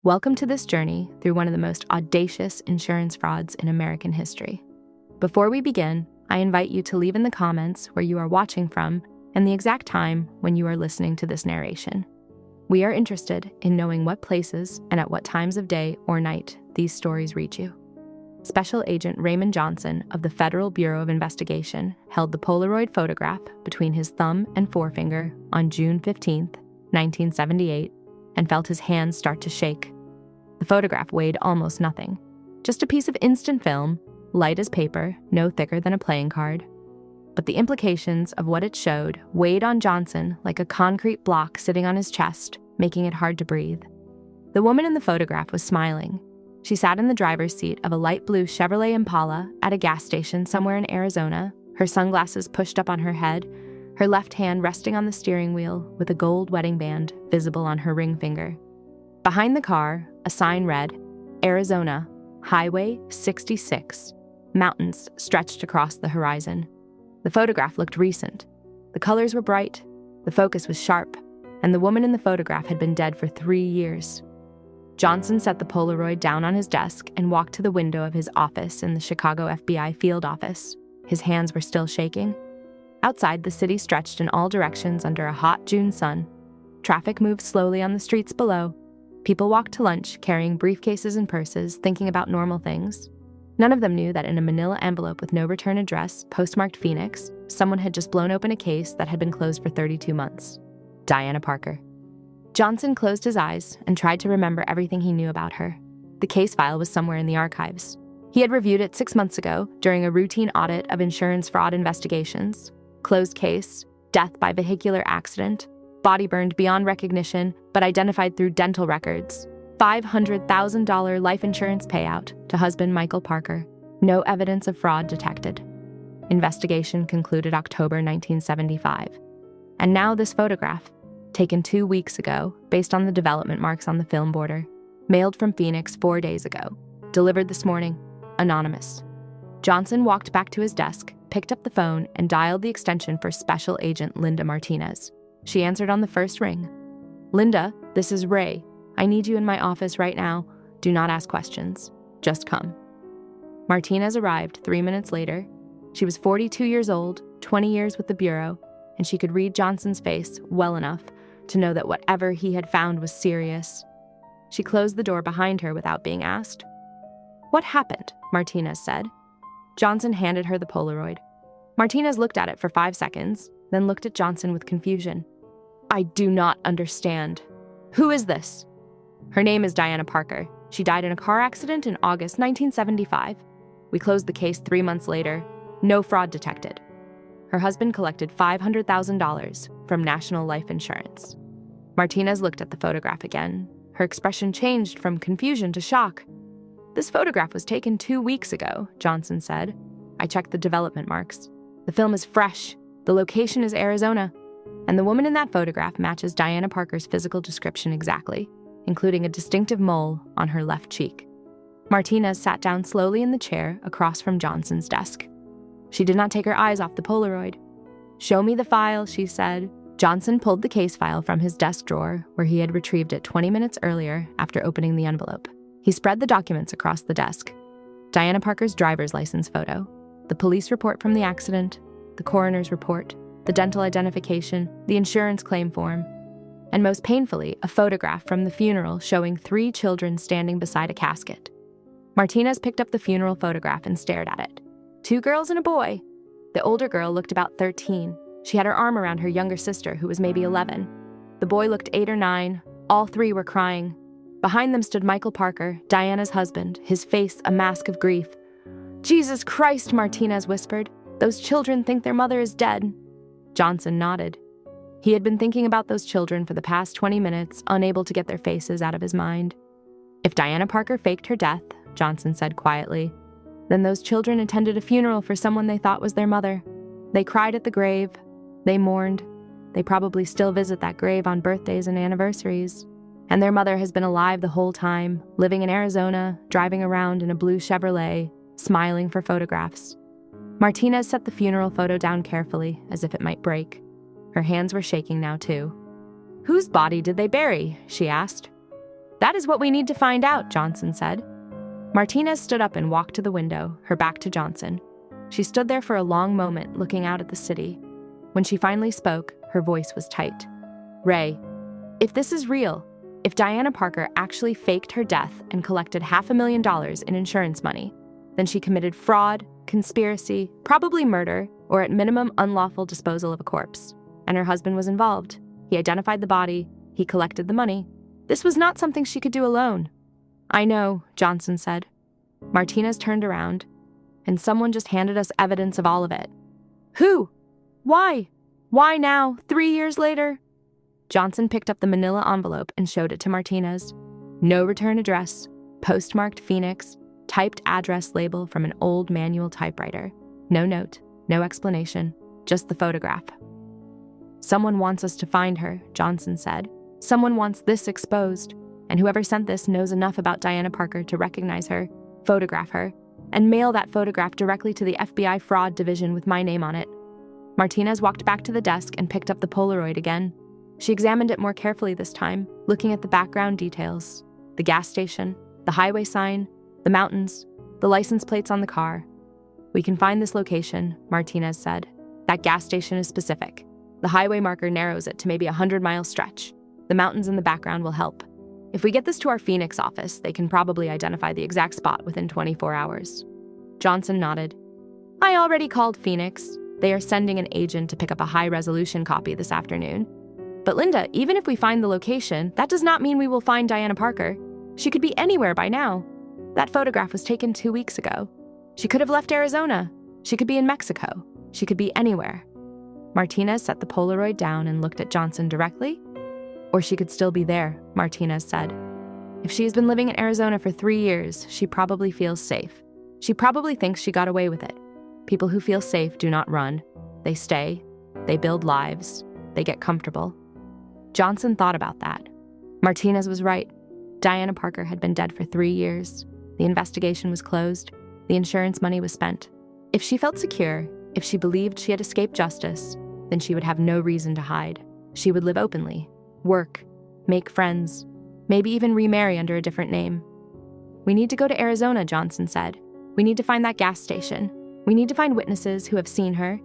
Welcome to this journey through one of the most audacious insurance frauds in American history. Before we begin, I invite you to leave in the comments where you are watching from and the exact time when you are listening to this narration. We are interested in knowing what places and at what times of day or night these stories reach you. Special Agent Raymond Johnson of the Federal Bureau of Investigation held the Polaroid photograph between his thumb and forefinger on June 15, 1978, and felt his hands start to shake. The photograph weighed almost nothing, just a piece of instant film, light as paper, no thicker than a playing card. But the implications of what it showed weighed on Johnson like a concrete block sitting on his chest, making it hard to breathe. The woman in the photograph was smiling. She sat in the driver's seat of a light blue Chevrolet Impala at a gas station somewhere in Arizona, her sunglasses pushed up on her head, her left hand resting on the steering wheel with a gold wedding band visible on her ring finger. Behind the car, a sign read, Arizona, Highway 66. Mountains stretched across the horizon. The photograph looked recent. The colors were bright, the focus was sharp, and the woman in the photograph had been dead for 3 years. Johnson set the Polaroid down on his desk and walked to the window of his office in the Chicago FBI field office. His hands were still shaking. Outside, the city stretched in all directions under a hot June sun. Traffic moved slowly on the streets below. People walked to lunch, carrying briefcases and purses, thinking about normal things. None of them knew that in a manila envelope with no return address, postmarked Phoenix, someone had just blown open a case that had been closed for 32 months. Diana Parker. Johnson closed his eyes and tried to remember everything he knew about her. The case file was somewhere in the archives. He had reviewed it 6 months ago during a routine audit of insurance fraud investigations. Closed case, death by vehicular accident, body burned beyond recognition but identified through dental records, $500,000 life insurance payout to husband Michael Parker. No evidence of fraud detected. Investigation concluded October 1975. And now this photograph, taken 2 weeks ago based on the development marks on the film border, mailed from Phoenix 4 days ago, delivered this morning, anonymous. Johnson walked back to his desk, picked up the phone, and dialed the extension for Special Agent Linda Martinez. She answered on the first ring. Linda, this is Ray. I need you in my office right now. Do not ask questions. Just come. Martinez arrived 3 minutes later. She was 42 years old, 20 years with the Bureau, and she could read Johnson's face well enough to know that whatever he had found was serious. She closed the door behind her without being asked. What happened? Martinez said. Johnson handed her the Polaroid. Martinez looked at it for 5 seconds, then looked at Johnson with confusion. I do not understand. Who is this? Her name is Diana Parker. She died in a car accident in August 1975. We closed the case 3 months later. No fraud detected. Her husband collected $500,000 from National Life Insurance. Martinez looked at the photograph again. Her expression changed from confusion to shock. This photograph was taken 2 weeks ago, Johnson said. I checked the development marks. The film is fresh. The location is Arizona. And the woman in that photograph matches Diana Parker's physical description exactly, including a distinctive mole on her left cheek. Martinez sat down slowly in the chair across from Johnson's desk. She did not take her eyes off the Polaroid. Show me the file, she said. Johnson pulled the case file from his desk drawer, where he had retrieved it 20 minutes earlier after opening the envelope. He spread the documents across the desk. Diana Parker's driver's license photo, the police report from the accident, the coroner's report, the dental identification, the insurance claim form, and most painfully, a photograph from the funeral showing 3 children standing beside a casket. Martinez picked up the funeral photograph and stared at it. 2 girls and a boy. The older girl looked about 13. She had her arm around her younger sister, who was maybe 11. The boy looked 8 or 9. All 3 were crying. Behind them stood Michael Parker, Diana's husband, his face a mask of grief. Jesus Christ, Martinez whispered. Those children think their mother is dead. Johnson nodded. He had been thinking about those children for the past 20 minutes, unable to get their faces out of his mind. If Diana Parker faked her death, Johnson said quietly, then those children attended a funeral for someone they thought was their mother. They cried at the grave. They mourned. They probably still visit that grave on birthdays and anniversaries. And their mother has been alive the whole time, living in Arizona, driving around in a blue Chevrolet, smiling for photographs. Martinez set the funeral photo down carefully, as if it might break. Her hands were shaking now, too. Whose body did they bury? She asked. That is what we need to find out, Johnson said. Martinez stood up and walked to the window, her back to Johnson. She stood there for a long moment, looking out at the city. When she finally spoke, her voice was tight. Ray, if this is real, if Diana Parker actually faked her death and collected $500,000 in insurance money, then she committed fraud, conspiracy, probably murder, or at minimum unlawful disposal of a corpse. And her husband was involved. He identified the body. He collected the money. This was not something she could do alone. I know, Johnson said. Martinez turned around, and someone just handed us evidence of all of it. Who? Why? Why now, 3 years later? Johnson picked up the manila envelope and showed it to Martinez. No return address, postmarked Phoenix, typed address label from an old manual typewriter. No note, no explanation, just the photograph. Someone wants us to find her, Johnson said. Someone wants this exposed, and whoever sent this knows enough about Diana Parker to recognize her, photograph her, and mail that photograph directly to the FBI fraud division with my name on it. Martinez walked back to the desk and picked up the Polaroid again. She examined it more carefully this time, looking at the background details, the gas station, the highway sign, the mountains, the license plates on the car. We can find this location, Martinez said. That gas station is specific. The highway marker narrows it to maybe a 100-mile stretch. The mountains in the background will help. If we get this to our Phoenix office, they can probably identify the exact spot within 24 hours. Johnson nodded. I already called Phoenix. They are sending an agent to pick up a high-resolution copy this afternoon. But Linda, even if we find the location, that does not mean we will find Diana Parker. She could be anywhere by now. That photograph was taken 2 weeks ago. She could have left Arizona. She could be in Mexico. She could be anywhere. Martinez set the Polaroid down and looked at Johnson directly. Or she could still be there, Martinez said. If she has been living in Arizona for 3 years, she probably feels safe. She probably thinks she got away with it. People who feel safe do not run. They stay. They build lives. They get comfortable. Johnson thought about that. Martinez was right. Diana Parker had been dead for 3 years. The investigation was closed. The insurance money was spent. If she felt secure, if she believed she had escaped justice, then she would have no reason to hide. She would live openly, work, make friends, maybe even remarry under a different name. We need to go to Arizona, Johnson said. We need to find that gas station. We need to find witnesses who have seen her.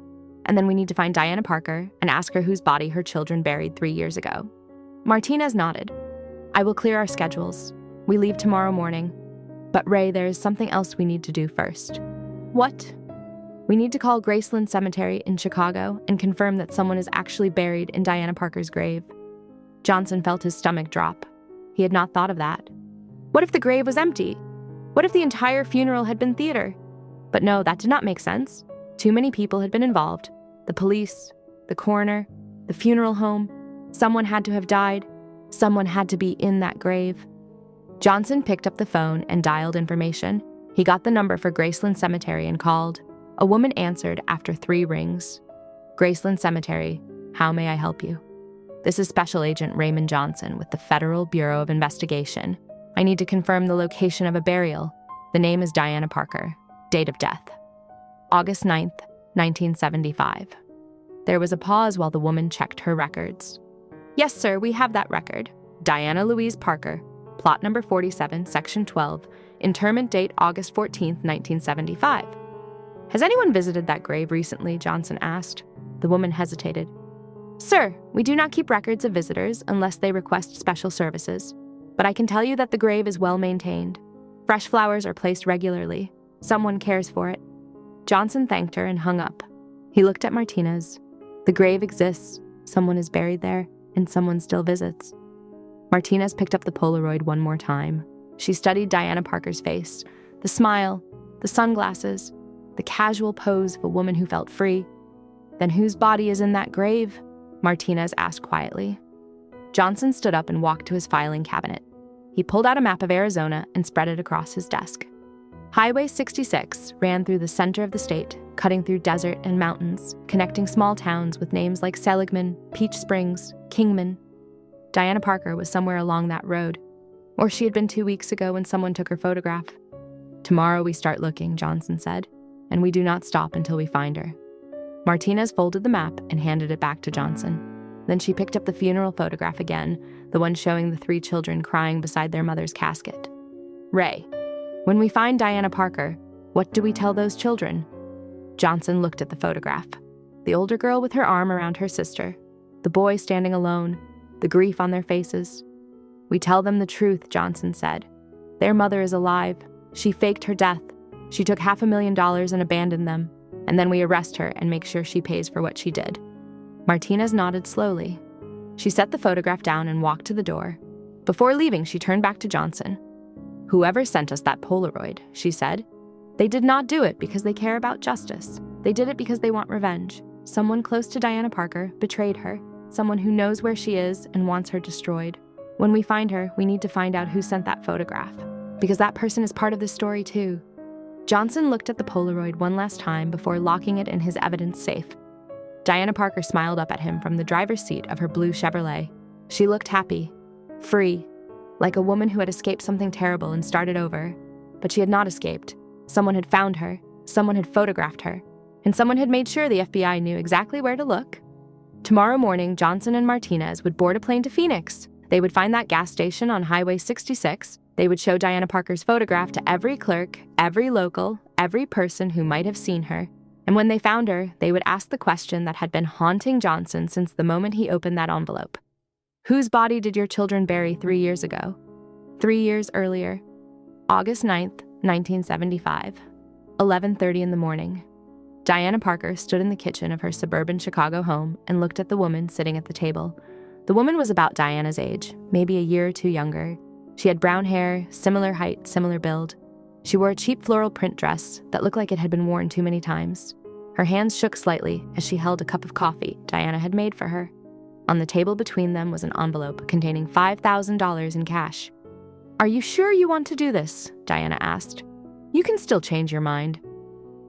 And then we need to find Diana Parker and ask her whose body her children buried 3 years ago. Martinez nodded. I will clear our schedules. We leave tomorrow morning. But Ray, there is something else we need to do first. What? We need to call Graceland Cemetery in Chicago and confirm that someone is actually buried in Diana Parker's grave. Johnson felt his stomach drop. He had not thought of that. What if the grave was empty? What if the entire funeral had been theater? But no, that did not make sense. Too many people had been involved. The police, the coroner, the funeral home. Someone had to have died. Someone had to be in that grave. Johnson picked up the phone and dialed information. He got the number for Graceland Cemetery and called. A woman answered after 3 rings. Graceland Cemetery, how may I help you? This is Special Agent Raymond Johnson with the Federal Bureau of Investigation. I need to confirm the location of a burial. The name is Diana Parker. Date of death, August 9th, 1975. There was a pause while the woman checked her records. Yes, sir, we have that record. Diana Louise Parker, plot number 47, section 12, interment date August 14th, 1975. Has anyone visited that grave recently? Johnson asked. The woman hesitated. Sir, we do not keep records of visitors unless they request special services. But I can tell you that the grave is well maintained. Fresh flowers are placed regularly. Someone cares for it. Johnson thanked her and hung up. He looked at Martinez. The grave exists, someone is buried there, and someone still visits. Martinez picked up the Polaroid one more time. She studied Diana Parker's face, the smile, the sunglasses, the casual pose of a woman who felt free. Then whose body is in that grave? Martinez asked quietly. Johnson stood up and walked to his filing cabinet. He pulled out a map of Arizona and spread it across his desk. Highway 66 ran through the center of the state, cutting through desert and mountains, connecting small towns with names like Seligman, Peach Springs, Kingman. Diana Parker was somewhere along that road, or she had been 2 weeks ago when someone took her photograph. Tomorrow we start looking, Johnson said, and we do not stop until we find her. Martinez folded the map and handed it back to Johnson. Then she picked up the funeral photograph again, the one showing the 3 children crying beside their mother's casket. "Ray, when we find Diana Parker, what do we tell those children?" Johnson looked at the photograph. The older girl with her arm around her sister, the boy standing alone, the grief on their faces. "We tell them the truth," Johnson said. "Their mother is alive. She faked her death. She took $500,000 and abandoned them. And then we arrest her and make sure she pays for what she did." Martinez nodded slowly. She set the photograph down and walked to the door. Before leaving, she turned back to Johnson. "Whoever sent us that Polaroid," she said, "they did not do it because they care about justice. They did it because they want revenge. Someone close to Diana Parker betrayed her, someone who knows where she is and wants her destroyed. When we find her, we need to find out who sent that photograph, because that person is part of the story too." Johnson looked at the Polaroid one last time before locking it in his evidence safe. Diana Parker smiled up at him from the driver's seat of her blue Chevrolet. She looked happy, free, like a woman who had escaped something terrible and started over. But she had not escaped. Someone had found her, someone had photographed her, and someone had made sure the FBI knew exactly where to look. Tomorrow morning, Johnson and Martinez would board a plane to Phoenix. They would find that gas station on Highway 66. They would show Diana Parker's photograph to every clerk, every local, every person who might have seen her. And when they found her, they would ask the question that had been haunting Johnson since the moment he opened that envelope. "Whose body did your children bury 3 years ago?" 3 years earlier, August 9th, 1975, 11:30 in the morning. Diana Parker stood in the kitchen of her suburban Chicago home and looked at the woman sitting at the table. The woman was about Diana's age, maybe a year or 2 younger. She had brown hair, similar height, similar build. She wore a cheap floral print dress that looked like it had been worn too many times. Her hands shook slightly as she held a cup of coffee Diana had made for her. On the table between them was an envelope containing $5,000 in cash. "Are you sure you want to do this?" Diana asked. "You can still change your mind."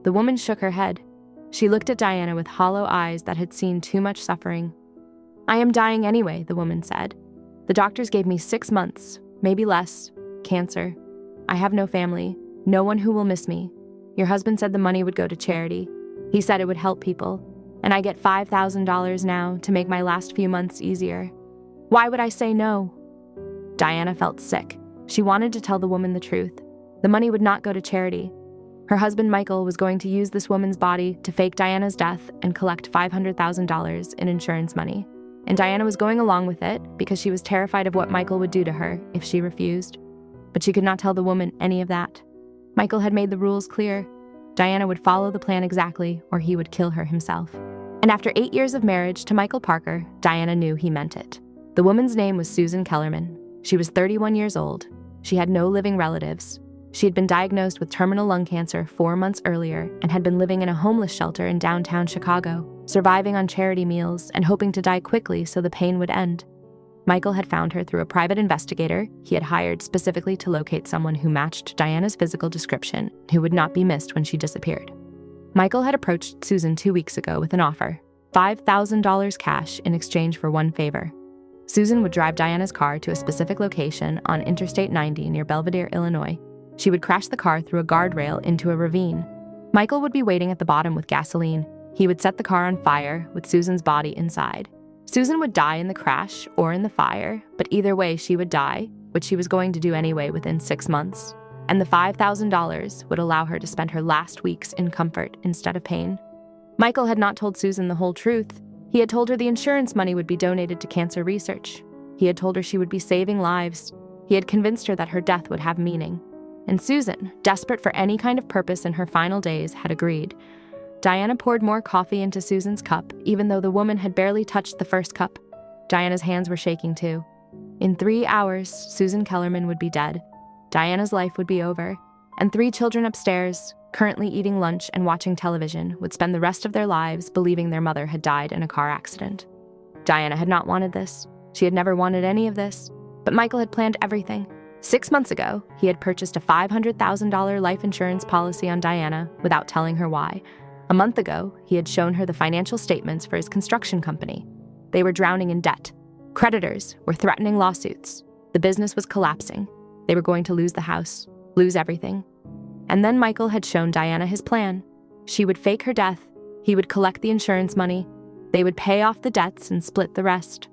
The woman shook her head. She looked at Diana with hollow eyes that had seen too much suffering. "I am dying anyway," the woman said. "The doctors gave me 6 months, maybe less, cancer. I have no family, no one who will miss me. Your husband said the money would go to charity. He said it would help people, and I get $5,000 now to make my last few months easier. Why would I say no?" Diana felt sick. She wanted to tell the woman the truth. The money would not go to charity. Her husband Michael was going to use this woman's body to fake Diana's death and collect $500,000 in insurance money. And Diana was going along with it because she was terrified of what Michael would do to her if she refused. But she could not tell the woman any of that. Michael had made the rules clear. Diana would follow the plan exactly, or he would kill her himself. And after 8 years of marriage to Michael Parker, Diana knew he meant it. The woman's name was Susan Kellerman. She was 31 years old. She had no living relatives. She had been diagnosed with terminal lung cancer 4 months earlier and had been living in a homeless shelter in downtown Chicago, surviving on charity meals and hoping to die quickly so the pain would end. Michael had found her through a private investigator he had hired specifically to locate someone who matched Diana's physical description, who would not be missed when she disappeared. Michael had approached Susan 2 weeks ago with an offer, $5,000 cash in exchange for one favor. Susan would drive Diana's car to a specific location on Interstate 90 near Belvidere, Illinois. She would crash the car through a guardrail into a ravine. Michael would be waiting at the bottom with gasoline. He would set the car on fire with Susan's body inside. Susan would die in the crash or in the fire, but either way she would die, which she was going to do anyway within 6 months. And the $5,000 would allow her to spend her last weeks in comfort instead of pain. Michael had not told Susan the whole truth. He had told her the insurance money would be donated to cancer research. He had told her she would be saving lives. He had convinced her that her death would have meaning. And Susan, desperate for any kind of purpose in her final days, had agreed. Diana poured more coffee into Susan's cup, even though the woman had barely touched the first cup. Diana's hands were shaking too. In 3 hours, Susan Kellerman would be dead. Diana's life would be over, and 3 children upstairs, currently eating lunch and watching television, would spend the rest of their lives believing their mother had died in a car accident. Diana had not wanted this. She had never wanted any of this, but Michael had planned everything. 6 months ago, he had purchased a $500,000 life insurance policy on Diana without telling her why. A month ago, he had shown her the financial statements for his construction company. They were drowning in debt. Creditors were threatening lawsuits. The business was collapsing. They were going to lose the house, lose everything. And then Michael had shown Diana his plan. She would fake her death. He would collect the insurance money. They would pay off the debts and split the rest.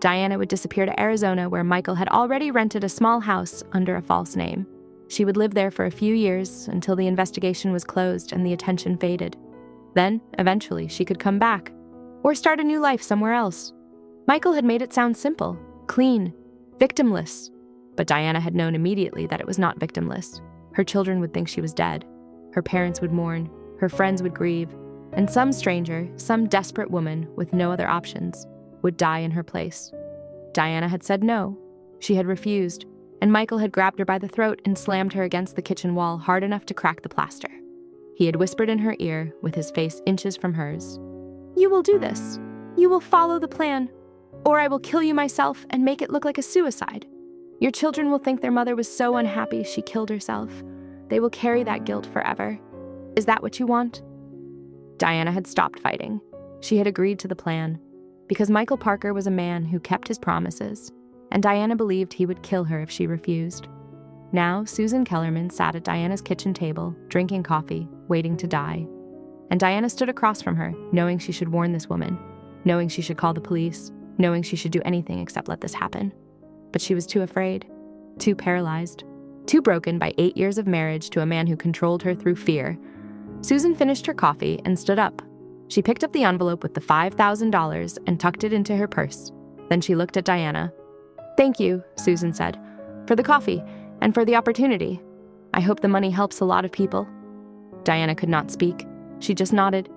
Diana would disappear to Arizona, where Michael had already rented a small house under a false name. She would live there for a few years until the investigation was closed and the attention faded. Then, eventually, she could come back, or start a new life somewhere else. Michael had made it sound simple, clean, victimless. But Diana had known immediately that it was not victimless. Her children would think she was dead. Her parents would mourn. Her friends would grieve. And some stranger, some desperate woman with no other options, would die in her place. Diana had said no. She had refused, and Michael had grabbed her by the throat and slammed her against the kitchen wall hard enough to crack the plaster. He had whispered in her ear, with his face inches from hers, "You will do this. You will follow the plan. Or I will kill you myself and make it look like a suicide. Your children will think their mother was so unhappy she killed herself. They will carry that guilt forever. Is that what you want?" Diana had stopped fighting. She had agreed to the plan, because Michael Parker was a man who kept his promises, and Diana believed he would kill her if she refused. Now, Susan Kellerman sat at Diana's kitchen table, drinking coffee, waiting to die. And Diana stood across from her, knowing she should warn this woman, knowing she should call the police, knowing she should do anything except let this happen. But she was too afraid, too paralyzed, too broken by 8 years of marriage to a man who controlled her through fear. Susan finished her coffee and stood up. She picked up the envelope with the $5,000 and tucked it into her purse. Then she looked at Diana. "Thank you," Susan said, "for the coffee and for the opportunity. I hope the money helps a lot of people." Diana could not speak. She just nodded.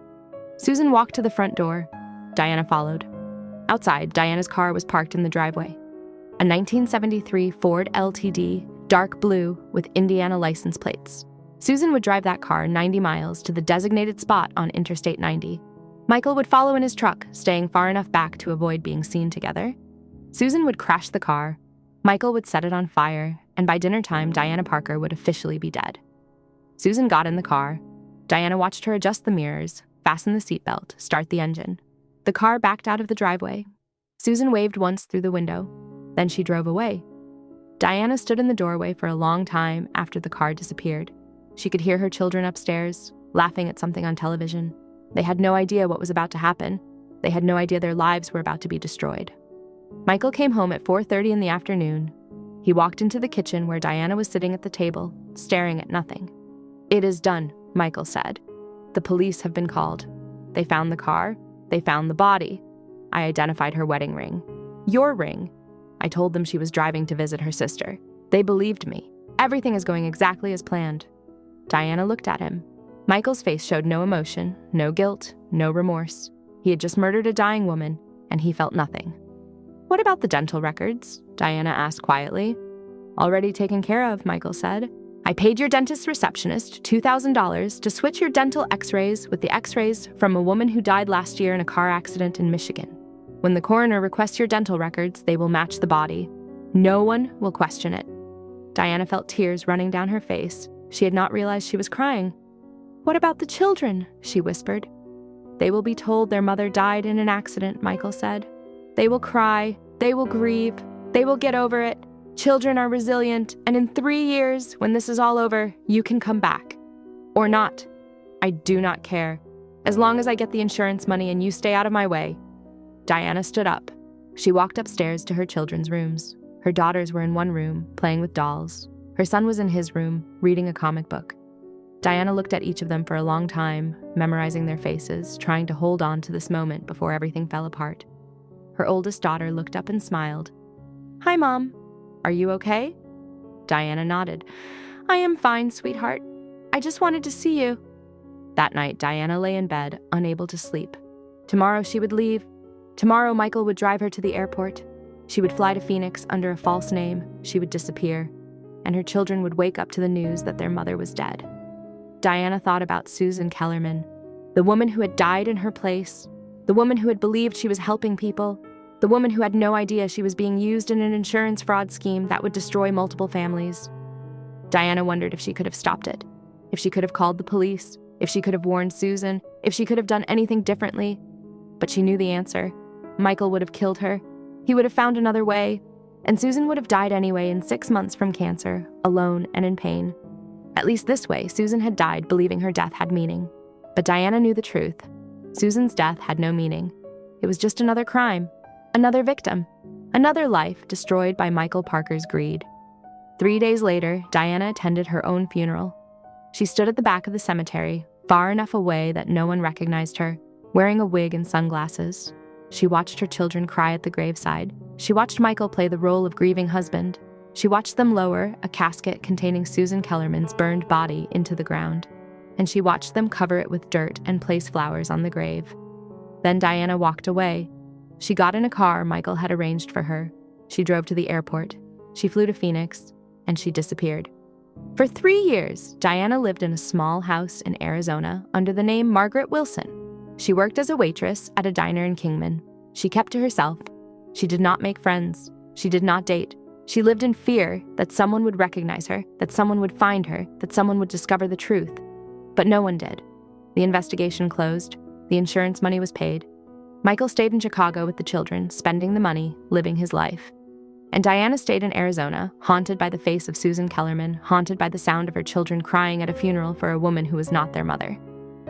Susan walked to the front door. Diana followed. Outside, Diana's car was parked in the driveway. A 1973 Ford LTD, dark blue with Indiana license plates. Susan would drive that car 90 miles to the designated spot on Interstate 90. Michael would follow in his truck, staying far enough back to avoid being seen together. Susan would crash the car. Michael would set it on fire, and by dinner time, Diana Parker would officially be dead. Susan got in the car. Diana watched her adjust the mirrors, fasten the seatbelt, start the engine. The car backed out of the driveway. Susan waved once through the window. Then she drove away. Diana stood in the doorway for a long time after the car disappeared. She could hear her children upstairs, laughing at something on television. They had no idea what was about to happen. They had no idea their lives were about to be destroyed. Michael came home at 4:30 in the afternoon. He walked into the kitchen where Diana was sitting at the table, staring at nothing. "It is done," Michael said. "The police have been called. They found the car. They found the body. I identified her wedding ring. Your ring. I told them she was driving to visit her sister. They believed me. Everything is going exactly as planned." Diana looked at him. Michael's face showed no emotion, no guilt, no remorse. He had just murdered a dying woman, and he felt nothing. "What about the dental records?" Diana asked quietly. "Already taken care of," Michael said. "I paid your dentist's receptionist $2,000 to switch your dental x-rays with the x-rays from a woman who died last year in a car accident in Michigan. When the coroner requests your dental records, they will match the body. No one will question it." Diana felt tears running down her face. She had not realized she was crying. "What about the children?" she whispered. "They will be told their mother died in an accident," Michael said. "They will cry. They will grieve. They will get over it. Children are resilient, and in 3 years, when this is all over, you can come back. Or not. I do not care. As long as I get the insurance money and you stay out of my way." Diana stood up. She walked upstairs to her children's rooms. Her daughters were in one room, playing with dolls. Her son was in his room, reading a comic book. Diana looked at each of them for a long time, memorizing their faces, trying to hold on to this moment before everything fell apart. Her oldest daughter looked up and smiled. "Hi, Mom. Are you okay?" Diana nodded. "I am fine, sweetheart. I just wanted to see you." That night, Diana lay in bed, unable to sleep. Tomorrow she would leave. Tomorrow Michael would drive her to the airport. She would fly to Phoenix under a false name. She would disappear. And her children would wake up to the news that their mother was dead. Diana thought about Susan Kellerman, the woman who had died in her place, the woman who had believed she was helping people, the woman who had no idea she was being used in an insurance fraud scheme that would destroy multiple families. Diana wondered if she could have stopped it, if she could have called the police, if she could have warned Susan, if she could have done anything differently. But she knew the answer. Michael would have killed her. He would have found another way. And Susan would have died anyway in 6 months from cancer, alone and in pain. At least this way, Susan had died believing her death had meaning. But Diana knew the truth. Susan's death had no meaning. It was just another crime, another victim, another life destroyed by Michael Parker's greed. 3 days later, Diana attended her own funeral. She stood at the back of the cemetery, far enough away that no one recognized her, wearing a wig and sunglasses. She watched her children cry at the graveside. She watched Michael play the role of grieving husband. She watched them lower a casket containing Susan Kellerman's burned body into the ground. And she watched them cover it with dirt and place flowers on the grave. Then Diana walked away. She got in a car Michael had arranged for her. She drove to the airport. She flew to Phoenix, and she disappeared. For 3 years, Diana lived in a small house in Arizona under the name Margaret Wilson. She worked as a waitress at a diner in Kingman. She kept to herself. She did not make friends. She did not date. She lived in fear that someone would recognize her, that someone would find her, that someone would discover the truth. But no one did. The investigation closed. The insurance money was paid. Michael stayed in Chicago with the children, spending the money, living his life. And Diana stayed in Arizona, haunted by the face of Susan Kellerman, haunted by the sound of her children crying at a funeral for a woman who was not their mother.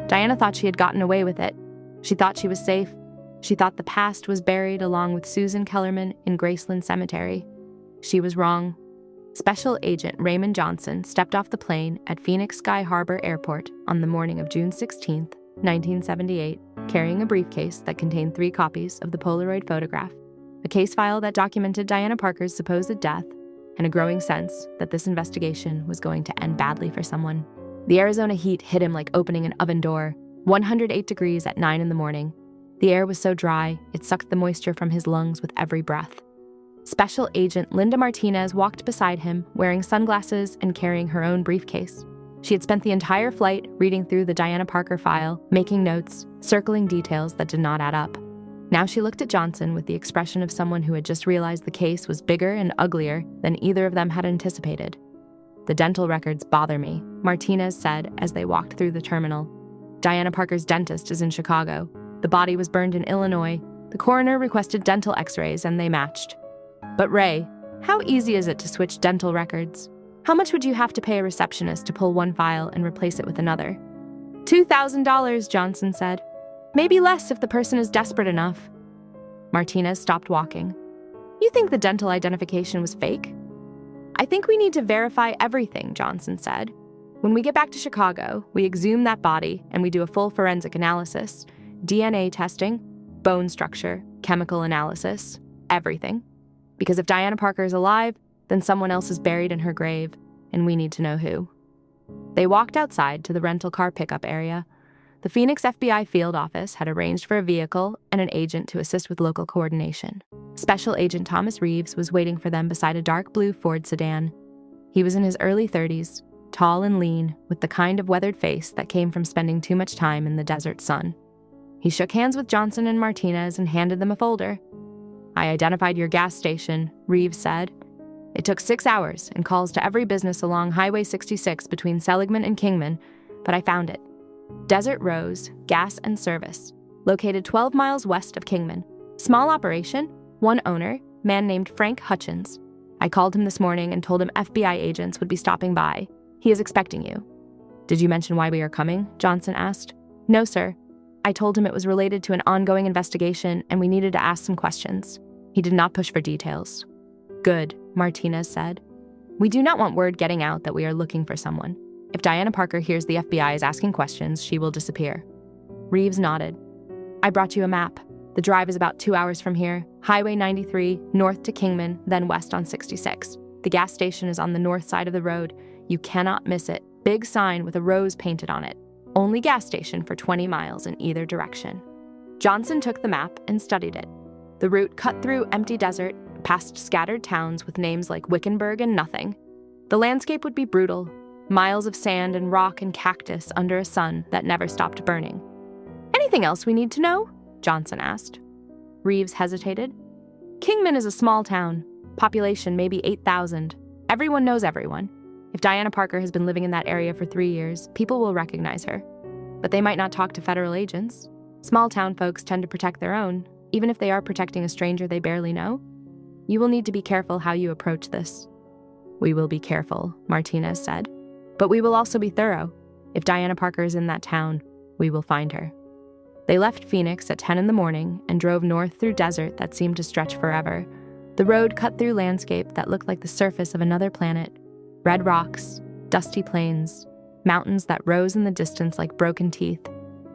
Diana thought she had gotten away with it. She thought she was safe. She thought the past was buried along with Susan Kellerman in Graceland Cemetery. She was wrong. Special Agent Raymond Johnson stepped off the plane at Phoenix Sky Harbor Airport on the morning of June 16, 1978, carrying a briefcase that contained 3 copies of the Polaroid photograph, a case file that documented Diana Parker's supposed death, and a growing sense that this investigation was going to end badly for someone. The Arizona heat hit him like opening an oven door, 108 degrees at 9 in the morning. The air was so dry, it sucked the moisture from his lungs with every breath. Special Agent Linda Martinez walked beside him, wearing sunglasses and carrying her own briefcase. She had spent the entire flight reading through the Diana Parker file, making notes, circling details that did not add up. Now she looked at Johnson with the expression of someone who had just realized the case was bigger and uglier than either of them had anticipated. "The dental records bother me," Martinez said as they walked through the terminal. "Diana Parker's dentist is in Chicago. The body was burned in Illinois. The coroner requested dental x-rays and they matched. But Ray, how easy is it to switch dental records? How much would you have to pay a receptionist to pull one file and replace it with another?" $2,000, Johnson said. "Maybe less if the person is desperate enough." Martinez stopped walking. "You think the dental identification was fake?" "I think we need to verify everything," Johnson said. "When we get back to Chicago, we exhume that body and we do a full forensic analysis, DNA testing, bone structure, chemical analysis, everything. Because if Diana Parker is alive, then someone else is buried in her grave, and we need to know who." They walked outside to the rental car pickup area. The Phoenix FBI field office had arranged for a vehicle and an agent to assist with local coordination. Special Agent Thomas Reeves was waiting for them beside a dark blue Ford sedan. He was in his early 30s, tall and lean, with the kind of weathered face that came from spending too much time in the desert sun. He shook hands with Johnson and Martinez and handed them a folder. "I identified your gas station," Reeves said. "It took 6 hours and calls to every business along Highway 66 between Seligman and Kingman, but I found it. Desert Rose Gas and Service, located 12 miles west of Kingman. Small operation, one owner, man named Frank Hutchins. I called him this morning and told him FBI agents would be stopping by. He is expecting you." "Did you mention why we are coming?" Johnson asked. "No, sir. I told him it was related to an ongoing investigation and we needed to ask some questions. He did not push for details." "Good," Martinez said. "We do not want word getting out that we are looking for someone. If Diana Parker hears the FBI is asking questions, she will disappear." Reeves nodded. "I brought you a map. The drive is about 2 hours from here. Highway 93, north to Kingman, then west on 66. The gas station is on the north side of the road. You cannot miss it. Big sign with a rose painted on it. Only gas station for 20 miles in either direction." Johnson took the map and studied it. The route cut through empty desert, past scattered towns with names like Wickenburg and Nothing. The landscape would be brutal, miles of sand and rock and cactus under a sun that never stopped burning. "Anything else we need to know?" Johnson asked. Reeves hesitated. "Kingman is a small town. Population maybe 8,000. Everyone knows everyone. If Diana Parker has been living in that area for 3 years, people will recognize her. But they might not talk to federal agents. Small town folks tend to protect their own, even if they are protecting a stranger they barely know. You will need to be careful how you approach this." "We will be careful," Martinez said. "But we will also be thorough. If Diana Parker is in that town, we will find her." They left Phoenix at 10 in the morning and drove north through desert that seemed to stretch forever. The road cut through landscape that looked like the surface of another planet. Red rocks, dusty plains, mountains that rose in the distance like broken teeth.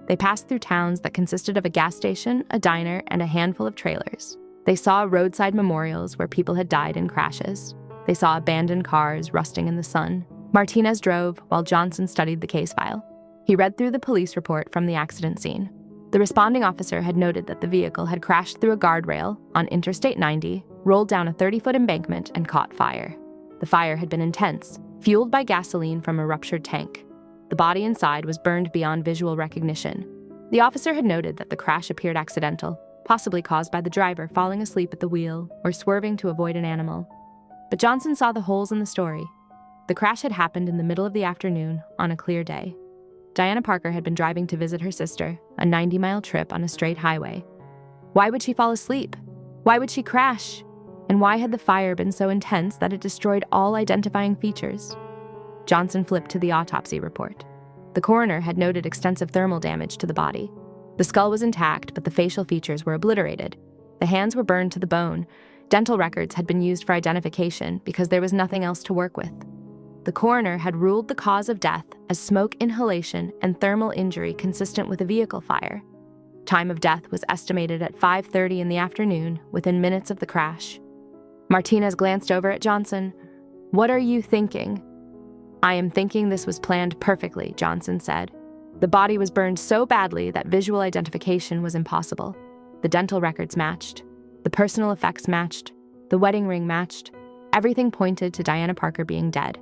They passed through towns that consisted of a gas station, a diner, and a handful of trailers. They saw roadside memorials where people had died in crashes. They saw abandoned cars rusting in the sun. Martinez drove while Johnson studied the case file. He read through the police report from the accident scene. The responding officer had noted that the vehicle had crashed through a guardrail on Interstate 90, rolled down a 30-foot embankment, and caught fire. The fire had been intense, fueled by gasoline from a ruptured tank. The body inside was burned beyond visual recognition. The officer had noted that the crash appeared accidental, possibly caused by the driver falling asleep at the wheel or swerving to avoid an animal. But Johnson saw the holes in the story. The crash had happened in the middle of the afternoon on a clear day. Diana Parker had been driving to visit her sister, a 90-mile trip on a straight highway. Why would she fall asleep? Why would she crash? And why had the fire been so intense that it destroyed all identifying features? Johnson flipped to the autopsy report. The coroner had noted extensive thermal damage to the body. The skull was intact, but the facial features were obliterated. The hands were burned to the bone. Dental records had been used for identification because there was nothing else to work with. The coroner had ruled the cause of death as smoke inhalation and thermal injury consistent with a vehicle fire. Time of death was estimated at 5:30 in the afternoon, within minutes of the crash. Martinez glanced over at Johnson. "What are you thinking?" "I am thinking this was planned perfectly," Johnson said. "The body was burned so badly that visual identification was impossible. The dental records matched. The personal effects matched. The wedding ring matched. Everything pointed to Diana Parker being dead.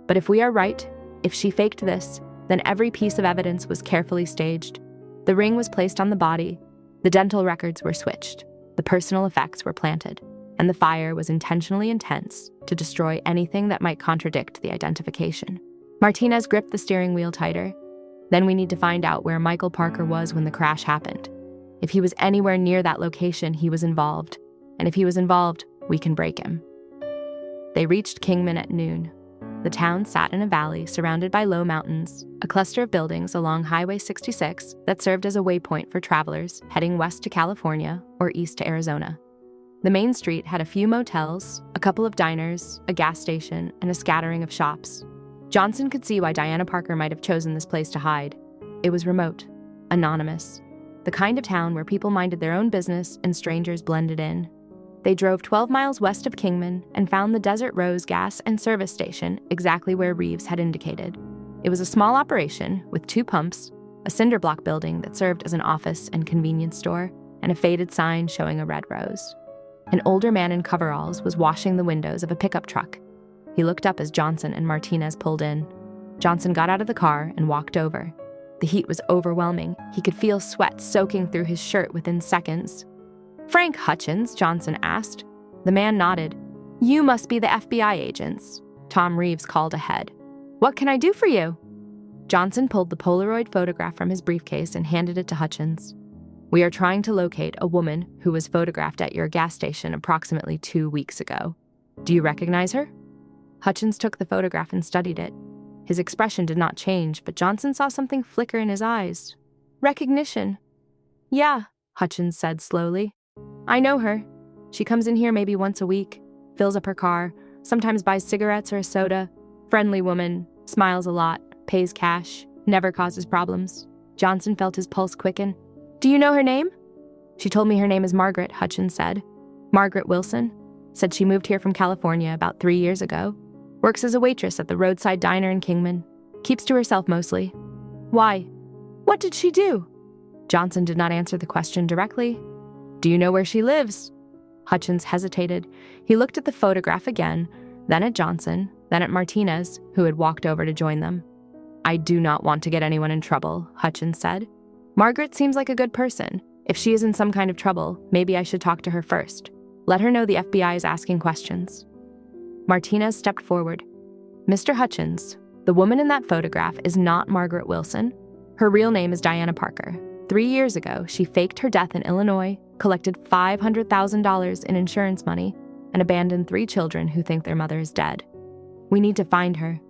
But if we are right, if she faked this, then every piece of evidence was carefully staged. The ring was placed on the body. The dental records were switched. The personal effects were planted. And the fire was intentionally intense to destroy anything that might contradict the identification." Martinez gripped the steering wheel tighter. "Then we need to find out where Michael Parker was when the crash happened. If he was anywhere near that location, he was involved. And if he was involved, we can break him." They reached Kingman at noon. The town sat in a valley surrounded by low mountains, a cluster of buildings along Highway 66 that served as a waypoint for travelers heading west to California or east to Arizona. The main street had a few motels, a couple of diners, a gas station, and a scattering of shops. Johnson could see why Diana Parker might have chosen this place to hide. It was remote, anonymous, the kind of town where people minded their own business and strangers blended in. They drove 12 miles west of Kingman and found the Desert Rose gas and service station exactly where Reeves had indicated. It was a small operation with 2 pumps, a cinder block building that served as an office and convenience store, and a faded sign showing a red rose. An older man in coveralls was washing the windows of a pickup truck. He looked up as Johnson and Martinez pulled in. Johnson got out of the car and walked over. The heat was overwhelming. He could feel sweat soaking through his shirt within seconds. "Frank Hutchins?" Johnson asked. The man nodded. "You must be the FBI agents." Tom Reeves called ahead. "What can I do for you?" Johnson pulled the Polaroid photograph from his briefcase and handed it to Hutchins. "We are trying to locate a woman who was photographed at your gas station approximately 2 weeks ago. Do you recognize her?" Hutchins took the photograph and studied it. His expression did not change, but Johnson saw something flicker in his eyes. "Recognition." "Yeah," Hutchins said slowly. "I know her. She comes in here maybe once a week, fills up her car, sometimes buys cigarettes or a soda. Friendly woman, smiles a lot, pays cash, never causes problems." Johnson felt his pulse quicken. "Do you know her name?" "She told me her name is Margaret," Hutchins said. "Margaret Wilson. Said she moved here from California about 3 years ago. Works as a waitress at the roadside diner in Kingman. Keeps to herself mostly." "Why? What did she do?" Johnson did not answer the question directly. "Do you know where she lives?" Hutchins hesitated. He looked at the photograph again, then at Johnson, then at Martinez, who had walked over to join them. "I do not want to get anyone in trouble," Hutchins said. "Margaret seems like a good person. If she is in some kind of trouble, maybe I should talk to her first. Let her know the FBI is asking questions." Martinez stepped forward. "Mr. Hutchins, the woman in that photograph is not Margaret Wilson. Her real name is Diana Parker. 3 years ago, she faked her death in Illinois, collected $500,000 in insurance money, and abandoned 3 children who think their mother is dead. We need to find her,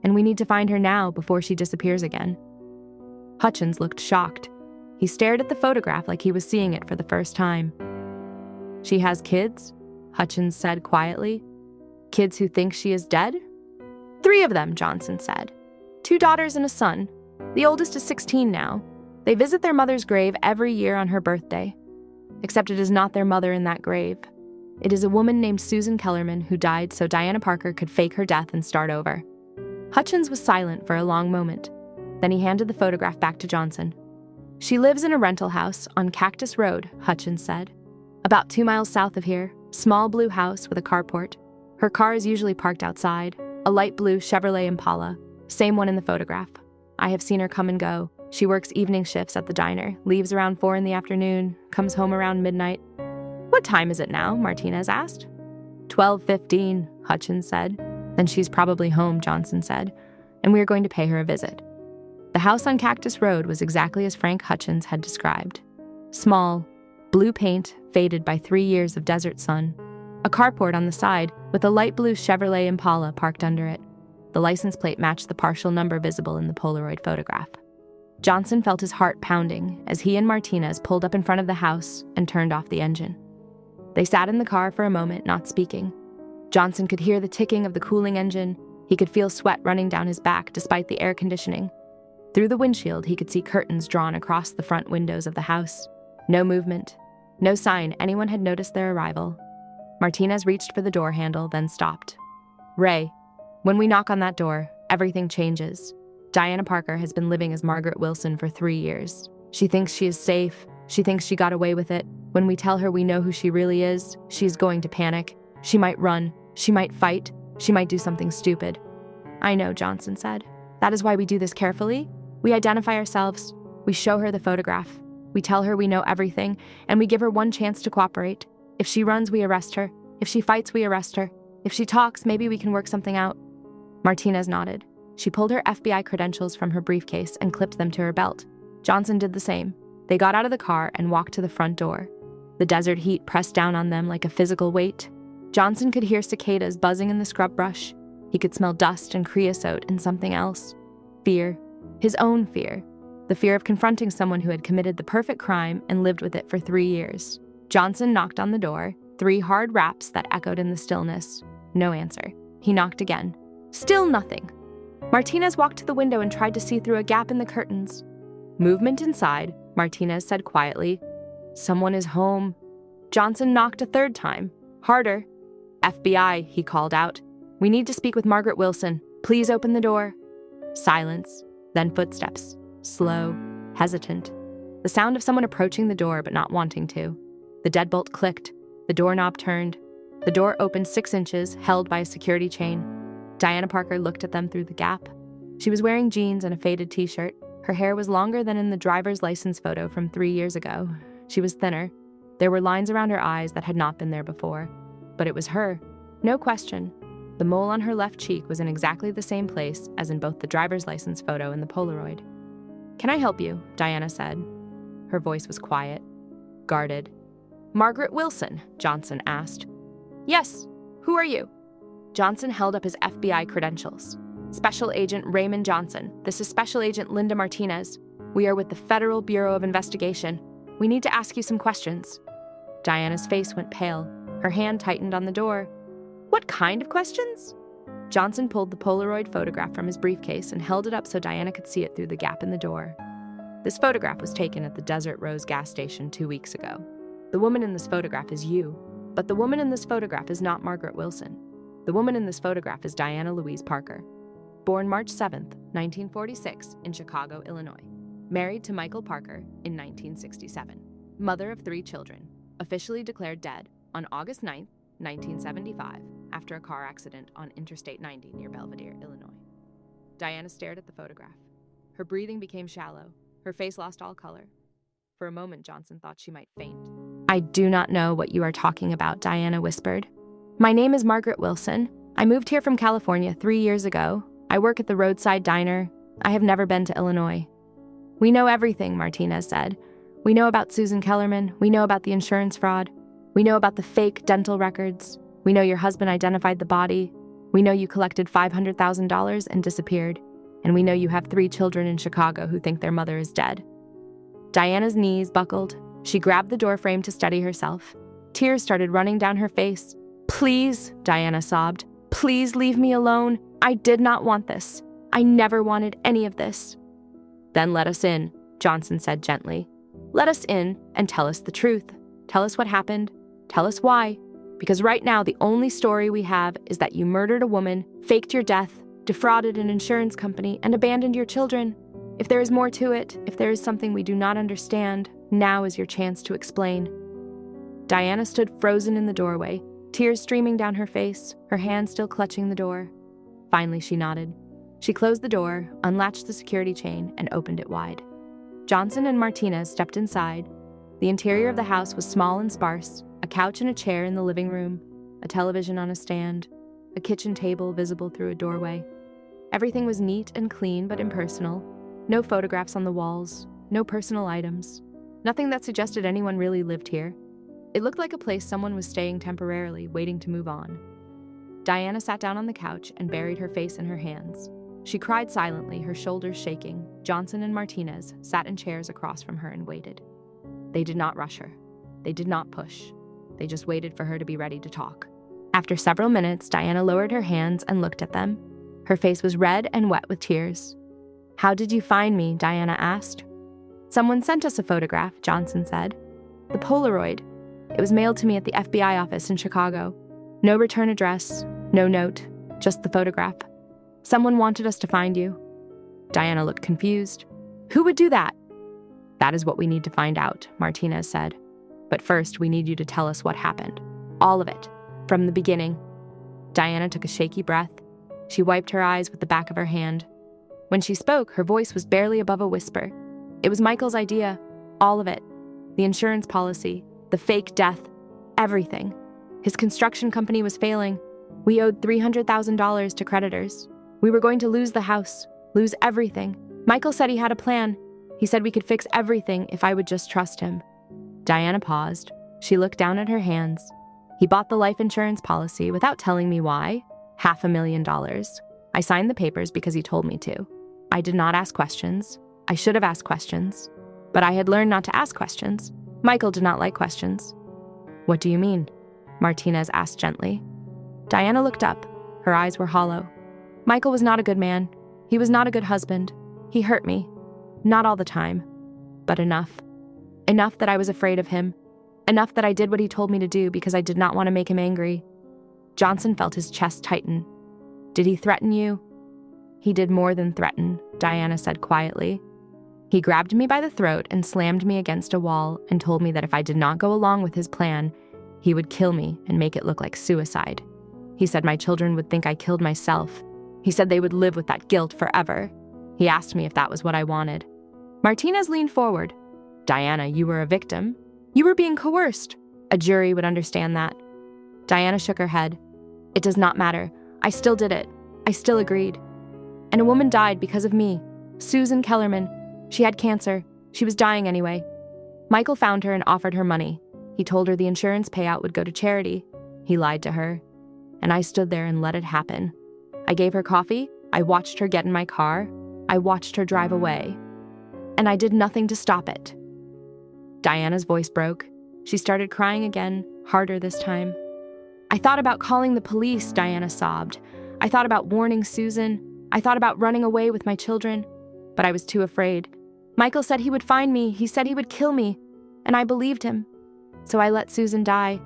and we need to find her now before she disappears again." Hutchins looked shocked. He stared at the photograph like he was seeing it for the first time. "She has kids?" Hutchins said quietly. "Kids who think she is dead?" "3 of them," Johnson said. 2 daughters and a son. The oldest is 16 now. They visit their mother's grave every year on her birthday. Except it is not their mother in that grave. It is a woman named Susan Kellerman who died so Diana Parker could fake her death and start over. Hutchins was silent for a long moment. Then he handed the photograph back to Johnson. "She lives in a rental house on Cactus Road," Hutchins said. "About 2 miles south of here, small blue house with a carport. Her car is usually parked outside, a light blue Chevrolet Impala, same one in the photograph. I have seen her come and go. She works evening shifts at the diner, leaves around 4 in the afternoon, comes home around midnight." "What time is it now?" Martinez asked. 12:15, Hutchins said. "Then she's probably home," Johnson said, "and we are going to pay her a visit." The house on Cactus Road was exactly as Frank Hutchins had described. Small, blue paint faded by 3 years of desert sun. A carport on the side with a light blue Chevrolet Impala parked under it. The license plate matched the partial number visible in the Polaroid photograph. Johnson felt his heart pounding as he and Martinez pulled up in front of the house and turned off the engine. They sat in the car for a moment, not speaking. Johnson could hear the ticking of the cooling engine. He could feel sweat running down his back despite the air conditioning. Through the windshield, he could see curtains drawn across the front windows of the house. No movement, no sign anyone had noticed their arrival. Martinez reached for the door handle, then stopped. "Ray, when we knock on that door, everything changes. Diana Parker has been living as Margaret Wilson for 3 years. She thinks she is safe. She thinks she got away with it. When we tell her we know who she really is, she is going to panic. She might run. She might fight. She might do something stupid." "I know," Johnson said. "That is why we do this carefully. We identify ourselves. We show her the photograph. We tell her we know everything, and we give her one chance to cooperate. If she runs, we arrest her. If she fights, we arrest her. If she talks, maybe we can work something out." Martinez nodded. She pulled her FBI credentials from her briefcase and clipped them to her belt. Johnson did the same. They got out of the car and walked to the front door. The desert heat pressed down on them like a physical weight. Johnson could hear cicadas buzzing in the scrub brush. He could smell dust and creosote and something else. Fear. His own fear. The fear of confronting someone who had committed the perfect crime and lived with it for 3 years. Johnson knocked on the door, 3 hard raps that echoed in the stillness. No answer. He knocked again. Still nothing. Martinez walked to the window and tried to see through a gap in the curtains. "Movement inside," Martinez said quietly. "Someone is home." Johnson knocked a 3rd time. Harder. "FBI," he called out. "We need to speak with Margaret Wilson. Please open the door." Silence, then footsteps. Slow, hesitant. The sound of someone approaching the door but not wanting to. The deadbolt clicked. The doorknob turned. The door opened 6 inches, held by a security chain. Diana Parker looked at them through the gap. She was wearing jeans and a faded t-shirt. Her hair was longer than in the driver's license photo from 3 years ago. She was thinner. There were lines around her eyes that had not been there before. But it was her. No question. The mole on her left cheek was in exactly the same place as in both the driver's license photo and the Polaroid. "Can I help you?" Diana said. Her voice was quiet, guarded. "Margaret Wilson?" Johnson asked. "Yes. Who are you?" Johnson held up his FBI credentials. "Special Agent Raymond Johnson. This is Special Agent Linda Martinez. We are with the Federal Bureau of Investigation. We need to ask you some questions." Diana's face went pale. Her hand tightened on the door. "What kind of questions?" Johnson pulled the Polaroid photograph from his briefcase and held it up so Diana could see it through the gap in the door. "This photograph was taken at the Desert Rose gas station 2 weeks ago. The woman in this photograph is you, but the woman in this photograph is not Margaret Wilson. The woman in this photograph is Diana Louise Parker. Born March 7, 1946, in Chicago, Illinois. Married to Michael Parker in 1967. Mother of 3 children. Officially declared dead on August 9, 1975, after a car accident on Interstate 90 near Belvedere, Illinois." Diana stared at the photograph. Her breathing became shallow. Her face lost all color. For a moment, Johnson thought she might faint. "I do not know what you are talking about," Diana whispered. "My name is Margaret Wilson. I moved here from California 3 years ago. I work at the roadside diner. I have never been to Illinois." "We know everything," Martinez said. "We know about Susan Kellerman. We know about the insurance fraud. We know about the fake dental records. We know your husband identified the body. We know you collected $500,000 and disappeared. And we know you have 3 children in Chicago who think their mother is dead." Diana's knees buckled. She grabbed the doorframe to steady herself. Tears started running down her face. "Please," Diana sobbed. "Please leave me alone. I did not want this. I never wanted any of this." "Then let us in," Johnson said gently. "Let us in and tell us the truth. Tell us what happened. Tell us why. Because right now the only story we have is that you murdered a woman, faked your death, defrauded an insurance company, and abandoned your children. If there is more to it, if there is something we do not understand, now is your chance to explain." Diana stood frozen in the doorway, tears streaming down her face, her hand still clutching the door. Finally, she nodded. She closed the door, unlatched the security chain, and opened it wide. Johnson and Martinez stepped inside. The interior of the house was small and sparse, a couch and a chair in the living room, a television on a stand, a kitchen table visible through a doorway. Everything was neat and clean but impersonal. No photographs on the walls, no personal items, nothing that suggested anyone really lived here. It looked like a place someone was staying temporarily, waiting to move on. Diana sat down on the couch and buried her face in her hands. She cried silently, her shoulders shaking. Johnson and Martinez sat in chairs across from her and waited. They did not rush her. They did not push. They just waited for her to be ready to talk. After several minutes, Diana lowered her hands and looked at them. Her face was red and wet with tears. "How did you find me?" Diana asked. "Someone sent us a photograph," Johnson said. "The Polaroid. It was mailed to me at the FBI office in Chicago. No return address, no note, just the photograph. Someone wanted us to find you." Diana looked confused. "Who would do that?" "That is what we need to find out," Martinez said. "But first, we need you to tell us what happened. All of it. From the beginning." Diana took a shaky breath. She wiped her eyes with the back of her hand. When she spoke, her voice was barely above a whisper. "It was Michael's idea. All of it. The insurance policy, the fake death, everything. His construction company was failing. We owed $300,000 to creditors. We were going to lose the house, lose everything. Michael said he had a plan. He said we could fix everything if I would just trust him." Diana paused. She looked down at her hands. "He bought the life insurance policy without telling me why. $500,000. I signed the papers because he told me to. I did not ask questions. I should have asked questions. But I had learned not to ask questions. Michael did not like questions." "What do you mean?" Martinez asked gently. Diana looked up. Her eyes were hollow. "Michael was not a good man. He was not a good husband. He hurt me. Not all the time. But enough. Enough that I was afraid of him. Enough that I did what he told me to do because I did not want to make him angry." Johnson felt his chest tighten. "Did he threaten you?" "He did more than threaten," Diana said quietly. "He grabbed me by the throat and slammed me against a wall and told me that if I did not go along with his plan, he would kill me and make it look like suicide. He said my children would think I killed myself. He said they would live with that guilt forever. He asked me if that was what I wanted." Martinez leaned forward. "Diana, you were a victim. You were being coerced. A jury would understand that." Diana shook her head. "It does not matter. I still did it. I still agreed. And a woman died because of me. Susan Kellerman. She had cancer. She was dying anyway. Michael found her and offered her money. He told her the insurance payout would go to charity. He lied to her. And I stood there and let it happen. I gave her coffee. I watched her get in my car. I watched her drive away. And I did nothing to stop it." Diana's voice broke. She started crying again, harder this time. "I thought about calling the police," Diana sobbed. "I thought about warning Susan. I thought about running away with my children. But I was too afraid. Michael said he would find me. He said he would kill me. And I believed him. So I let Susan die.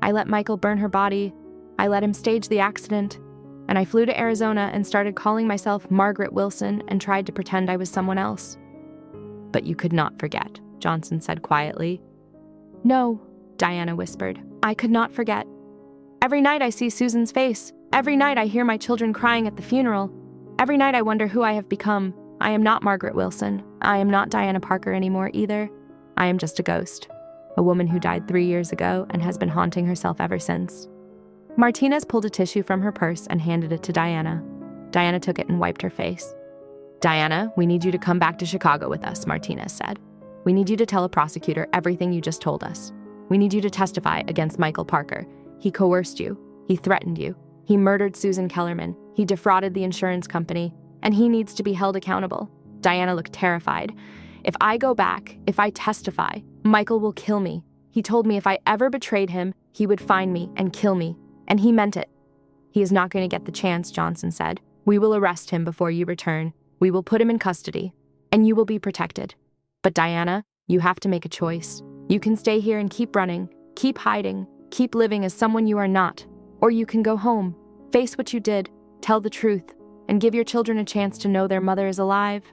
I let Michael burn her body. I let him stage the accident. And I flew to Arizona and started calling myself Margaret Wilson and tried to pretend I was someone else." "But you could not forget," Johnson said quietly. "No," Diana whispered. "I could not forget. Every night I see Susan's face. Every night I hear my children crying at the funeral. Every night I wonder who I have become. I am not Margaret Wilson. I am not Diana Parker anymore either. I am just a ghost. A woman who died 3 years ago and has been haunting herself ever since." Martinez pulled a tissue from her purse and handed it to Diana. Diana took it and wiped her face. "Diana, we need you to come back to Chicago with us," Martinez said. "We need you to tell a prosecutor everything you just told us. We need you to testify against Michael Parker. He coerced you. He threatened you. He murdered Susan Kellerman. He defrauded the insurance company. And he needs to be held accountable." Diana looked terrified. If I go back, if I testify, Michael will kill me. He told me if I ever betrayed him, he would find me and kill me. And he meant it. He is not going to get the chance, Johnson said. We will arrest him before you return. We will put him in custody, and you will be protected. But Diana, you have to make a choice. You can stay here and keep running, keep hiding, keep living as someone you are not. Or you can go home, face what you did, tell the truth, and give your children a chance to know their mother is alive.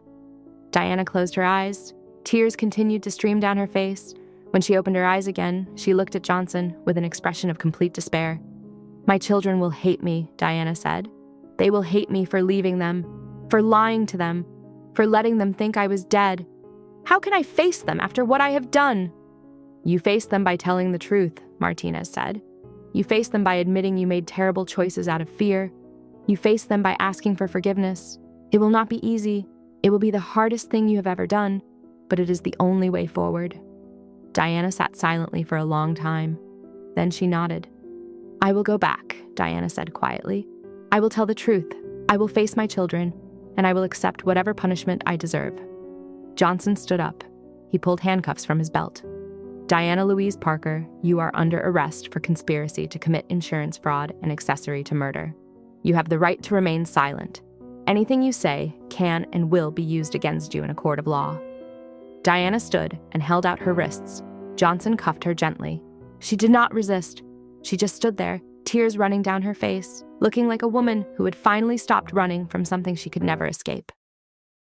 Diana closed her eyes. Tears continued to stream down her face. When she opened her eyes again, she looked at Johnson with an expression of complete despair. My children will hate me, Diana said. They will hate me for leaving them, for lying to them, for letting them think I was dead. How can I face them after what I have done? You face them by telling the truth, Martinez said. You face them by admitting you made terrible choices out of fear. You face them by asking for forgiveness. It will not be easy. It will be the hardest thing you have ever done, but it is the only way forward. Diana sat silently for a long time. Then she nodded. I will go back, Diana said quietly. I will tell the truth. I will face my children, and I will accept whatever punishment I deserve. Johnson stood up. He pulled handcuffs from his belt. Diana Louise Parker, you are under arrest for conspiracy to commit insurance fraud and accessory to murder. You have the right to remain silent. Anything you say can and will be used against you in a court of law. Diana stood and held out her wrists. Johnson cuffed her gently. She did not resist. She just stood there, tears running down her face, looking like a woman who had finally stopped running from something she could never escape.